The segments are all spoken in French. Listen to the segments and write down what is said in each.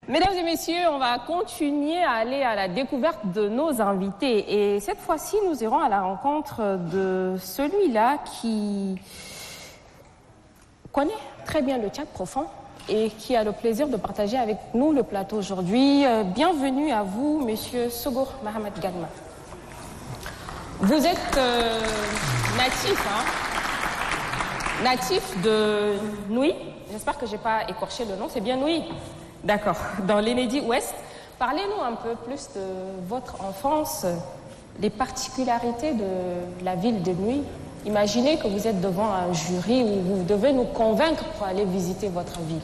Mesdames et messieurs, on va continuer à aller à la découverte de nos invités. Et cette fois-ci, nous irons à la rencontre de celui-là qui connaît très bien le Tchad profond et qui a le plaisir de partager avec nous le plateau aujourd'hui. Bienvenue à vous, Monsieur Sogour Mohamed Gadma. Vous êtes natif de Nouy. J'espère que je n'ai pas écorché le nom, c'est bien Nouy. D'accord, dans l'Enedi Ouest. Parlez-nous un peu plus de votre enfance, les particularités de la ville de Nouy. Imaginez que vous êtes devant un jury où vous devez nous convaincre pour aller visiter votre ville.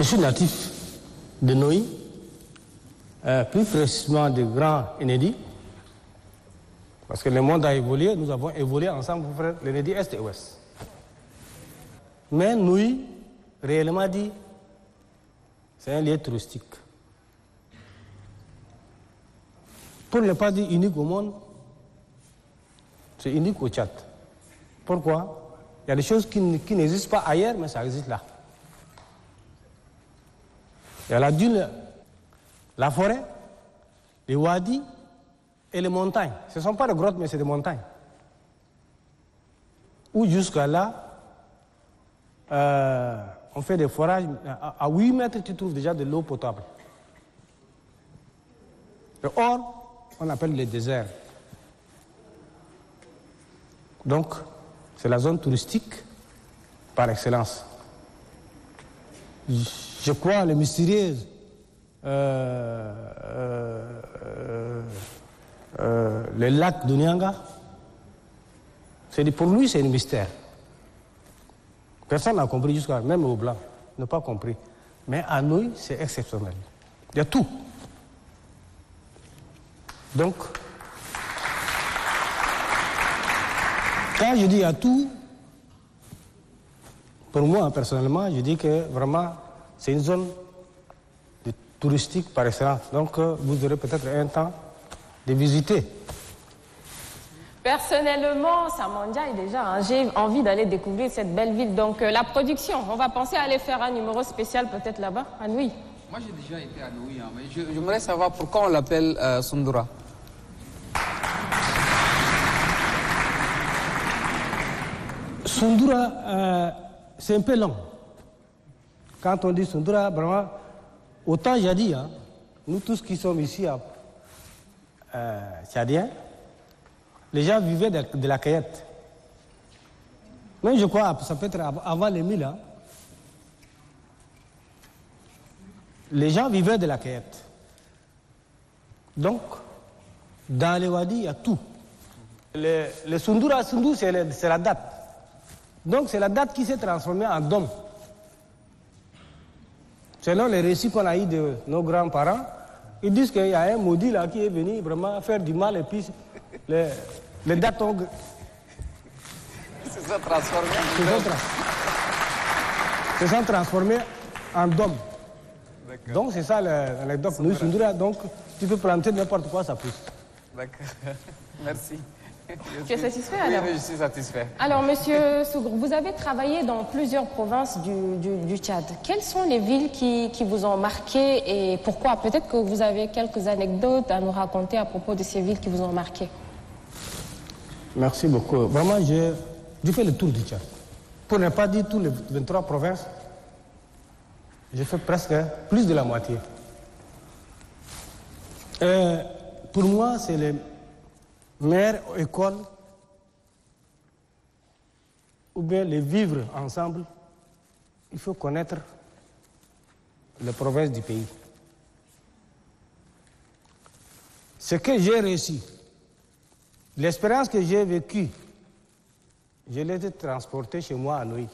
Je suis natif de Nouy, plus précisément de Grand Enedi, parce que le monde a évolué, nous avons évolué ensemble pour faire l'Enedi Est et Ouest. Mais Nouy, réellement dit, c'est un lieu touristique. Pour ne pas dire unique au monde, c'est unique au Tchad. Pourquoi? Il y a des choses qui n'existent pas ailleurs, mais ça existe là. Il y a la dune, la forêt, les wadis et les montagnes. Ce ne sont pas des grottes, mais c'est des montagnes. Où jusqu'à là, on fait des forages. À 8 mètres, tu trouves déjà de l'eau potable. Et or, on appelle les déserts. Donc, c'est la zone touristique par excellence. Je crois le mystérieux le lac de Nyanga, pour lui, c'est un mystère. Personne n'a compris jusqu'à, même aux Blancs, n'a pas compris. Mais à nous, c'est exceptionnel. Il y a tout. Donc, quand je dis il y a tout, pour moi, personnellement, je dis que vraiment, c'est une zone touristique par excellence. Donc, vous aurez peut-être un temps de visiter. Personnellement, ça m'enjaille déjà. J'ai envie d'aller découvrir cette belle ville. Donc, la production, on va penser à aller faire un numéro spécial peut-être là-bas, à Nouy. Moi, j'ai déjà été à Nouy, mais j'aimerais savoir pourquoi on l'appelle Sundura. Sundura, c'est un peu long. Quand on dit Sundura, vraiment, autant j'ai dit, hein, nous tous qui sommes ici à Tchadiens, les gens vivaient de la cueillette. Mais je crois que ça peut être avant les 1000 ans. Les gens vivaient de la cueillette. Donc, dans les wadis, il y a tout. Le Sundura, c'est la date. Donc, c'est la date qui s'est transformée en dôme. Selon les récits qu'on a eus de nos grands-parents, ils disent qu'il y a un maudit là qui est venu vraiment faire du mal et puis les dates ont... Se sont transformés en dôme. Donc c'est ça l'anecdote. Nous, Sundura, donc tu peux planter n'importe quoi, ça pousse. D'accord. Merci. Tu es satisfait alors? Oui, je suis satisfait. Alors, Monsieur Sogour, vous avez travaillé dans plusieurs provinces du Tchad. Quelles sont les villes qui vous ont marqué et pourquoi? Peut-être que vous avez quelques anecdotes à nous raconter à propos de ces villes qui vous ont marqué. Merci beaucoup. Vraiment, j'ai fait le tour du Tchad. Pour ne pas dire tous les 23 provinces, j'ai fait presque plus de la moitié. Pour moi, c'est les meilleures écoles ou bien les vivre ensemble. Il faut connaître les provinces du pays. Ce que j'ai réussi, l'expérience que j'ai vécue, je l'ai transportée chez moi à Nouy.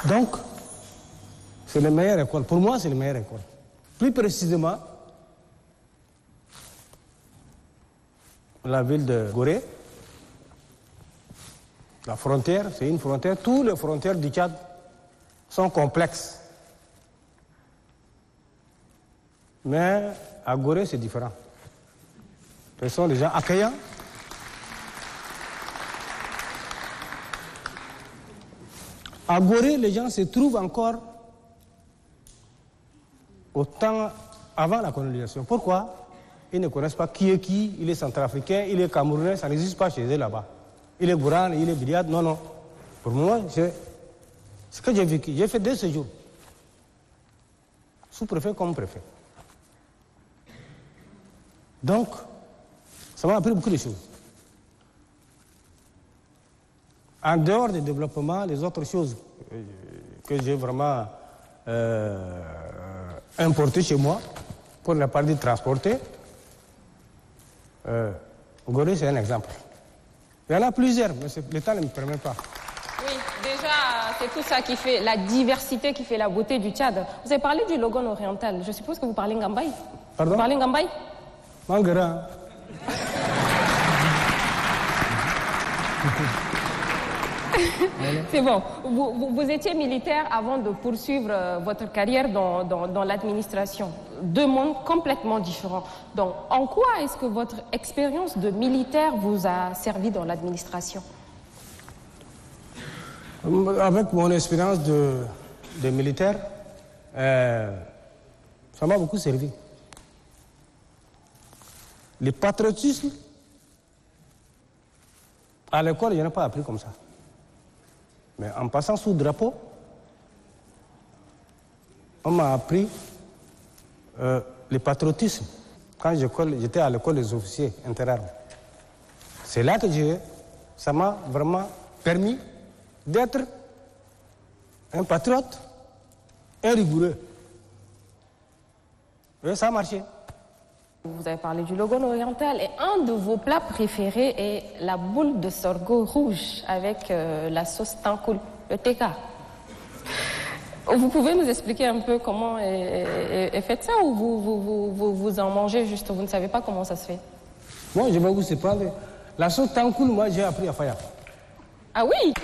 Donc, c'est la meilleure école. Pour moi, c'est la meilleure école. Plus précisément, la ville de Gorée, la frontière, c'est une frontière. Toutes les frontières du Tchad sont complexes. Mais à Gorée, c'est différent. Ce sont des gens accueillants. À Gorée, les gens se trouvent encore au temps avant la colonisation. Pourquoi? Ils ne connaissent pas qui est qui, il est centrafricain, il est camerounais, ça n'existe pas chez eux là-bas. Il est Gourane, il est Bidiad, non, non. Pour moi, c'est ce que j'ai vécu. J'ai fait 2 séjours. Sous-préfet comme préfet. Donc, ça m'a appris beaucoup de choses. En dehors du développement, les autres choses que j'ai vraiment importées chez moi, pour ne pas dire transportées, Gorée, c'est un exemple. Il y en a plusieurs, mais le temps ne me permet pas. Oui, déjà, c'est tout ça qui fait la diversité, qui fait la beauté du Tchad. Vous avez parlé du Logone oriental. Je suppose que vous parlez Ngambay. Pardon? Vous parlez Ngambay? Mangara. C'est bon. Vous étiez militaire avant de poursuivre votre carrière dans l'administration. 2 mondes complètement différents. Donc, en quoi est-ce que votre expérience de militaire vous a servi dans l'administration? Avec mon expérience de militaire, ça m'a beaucoup servi. Le patriotisme, à l'école, je n'ai pas appris comme ça. Mais en passant sous drapeau, on m'a appris le patriotisme quand j'étais à l'école des officiers interarmes. C'est là que ça m'a vraiment permis d'être un patriote, un rigoureux. Et ça a marché. Vous avez parlé du Logone oriental et un de vos plats préférés est la boule de sorgho rouge avec la sauce tankoul, le TK. Vous pouvez nous expliquer un peu comment est fait ça ou vous en mangez juste, vous ne savez pas comment ça se fait? Moi, je vais vous séparer. La sauce tankoul, moi, j'ai appris à Faya. Ah oui?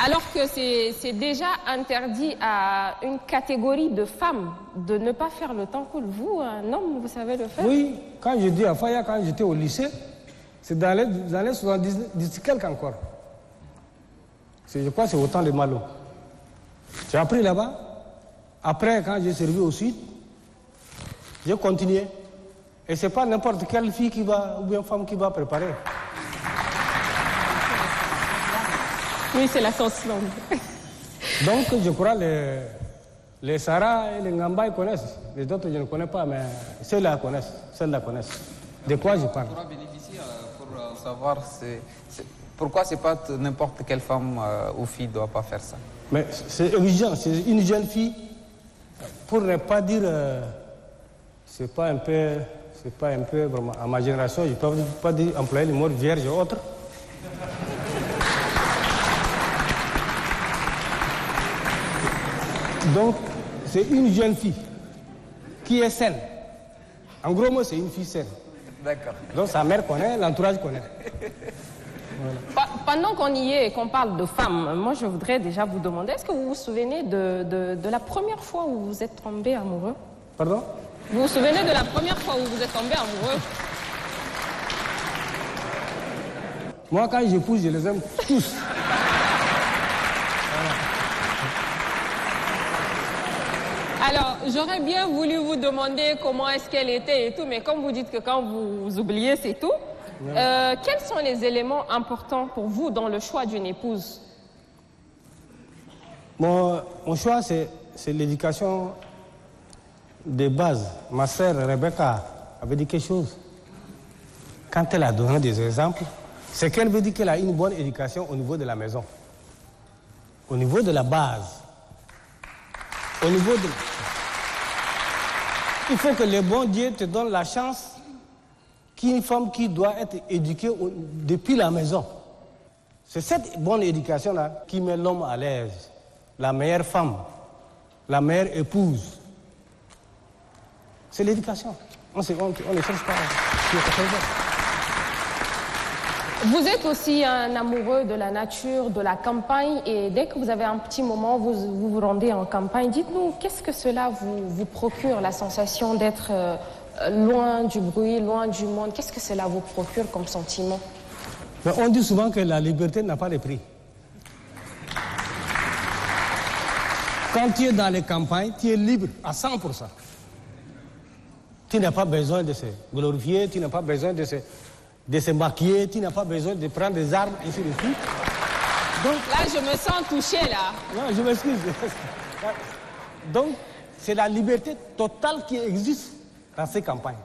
Alors que c'est déjà interdit à une catégorie de femmes de ne pas faire le tankoul. Vous, un homme, vous savez le faire? Oui, quand je dis à Faya, quand j'étais au lycée, c'est dans les années 70 quelques encore. Je crois que c'est au temps de Malo. J'ai appris là-bas. Après, quand j'ai servi au sud, j'ai continué. Et ce n'est pas n'importe quelle fille qui va, ou bien femme qui va préparer. Oui, c'est la sauce longue. Donc, je crois que les Sarah et les Ngamba ils connaissent. Les autres, je ne connais pas, mais ceux-là connaissent. Celles-là connaissent. De quoi je parle? On pourra bénéficier pour savoir pourquoi c'est pas n'importe quelle femme ou fille ne doit pas faire ça. Mais c'est exigeant. C'est une jeune fille, pour ne pas dire... c'est pas un peu vraiment... À ma génération, je ne peux pas dire employer le mot vierge ou autre. Donc, c'est une jeune fille qui est saine. En gros mot, c'est une fille saine. D'accord. Donc, sa mère connaît, l'entourage connaît. Voilà. Pendant qu'on y est et qu'on parle de femmes, moi, je voudrais déjà vous demander, est-ce que vous vous souvenez de la première fois où vous êtes tombé amoureux? Pardon? Vous vous souvenez de la première fois où vous êtes tombé amoureux? Moi, quand j'épouse, je les aime tous. Alors, j'aurais bien voulu vous demander comment est-ce qu'elle était et tout, mais comme vous dites que quand vous oubliez, c'est tout. Quels sont les éléments importants pour vous dans le choix d'une épouse? Mon choix, c'est l'éducation de base. Ma sœur Rebecca avait dit quelque chose. Quand elle a donné des exemples, c'est qu'elle veut dire qu'elle a une bonne éducation au niveau de la maison, au niveau de la base, au niveau de... Il faut que le bon Dieu te donne la chance qu'une femme qui doit être éduquée depuis la maison. C'est cette bonne éducation-là qui met l'homme à l'aise. La meilleure femme, la meilleure épouse. C'est l'éducation. On ne cherche pas. Vous êtes aussi un amoureux de la nature, de la campagne, et dès que vous avez un petit moment, vous vous rendez en campagne. Dites-nous, qu'est-ce que cela vous procure, la sensation d'être loin du bruit, loin du monde? Qu'est-ce que cela vous procure comme sentiment? Mais on dit souvent que la liberté n'a pas de prix. Quand tu es dans les campagnes, tu es libre à 100%. Tu n'as pas besoin de se glorifier, tu n'as pas besoin de se maquiller, tu n'as pas besoin de prendre des armes, ainsi de suite. Donc, là, je me sens touchée, là. Non, je m'excuse. Donc, c'est la liberté totale qui existe dans ces campagnes.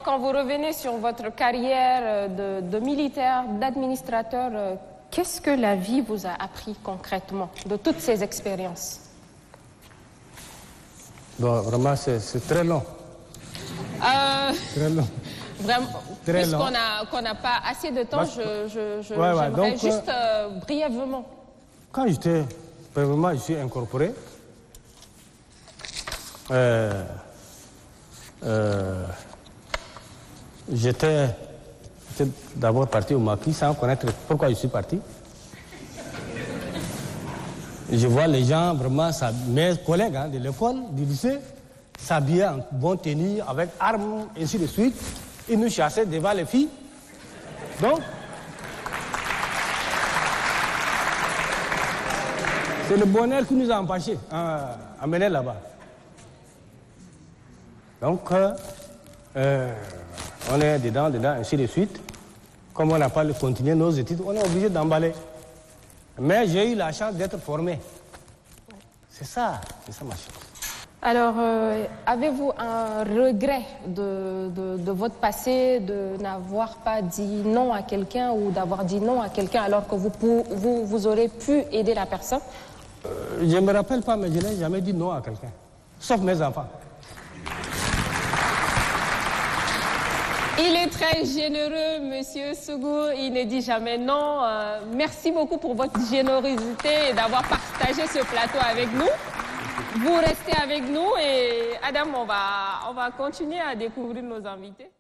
Quand vous revenez sur votre carrière de militaire, d'administrateur, qu'est-ce que la vie vous a appris concrètement de toutes ces expériences? Bon, vraiment, c'est très long. Très long. Vraiment, Très long. puisqu'on n'a pas assez de temps, ouais, j'aimerais donc, juste brièvement. Quand premièrement, je suis incorporé. J'étais d'abord parti au Mali sans connaître pourquoi je suis parti. Je vois les gens, vraiment, mes collègues de l'école, du lycée, s'habiller en bonne tenue, avec armes, ainsi de suite. Ils nous chassaient devant les filles. Donc, c'est le bonheur qui nous a empêchés à mener là-bas. Donc, on est dedans, ainsi de suite. Comme on n'a pas continué nos études, on est obligé d'emballer. Mais j'ai eu la chance d'être formé. C'est ça ma chance. Alors, avez-vous un regret de votre passé, de n'avoir pas dit non à quelqu'un ou d'avoir dit non à quelqu'un alors que vous aurez pu aider la personne? Je ne me rappelle pas, mais je n'ai jamais dit non à quelqu'un, sauf mes enfants. Il est très généreux, Monsieur Sougou. Il ne dit jamais non. Merci beaucoup pour votre générosité et d'avoir partagé ce plateau avec nous. Vous restez avec nous et Adam, on va continuer à découvrir nos invités.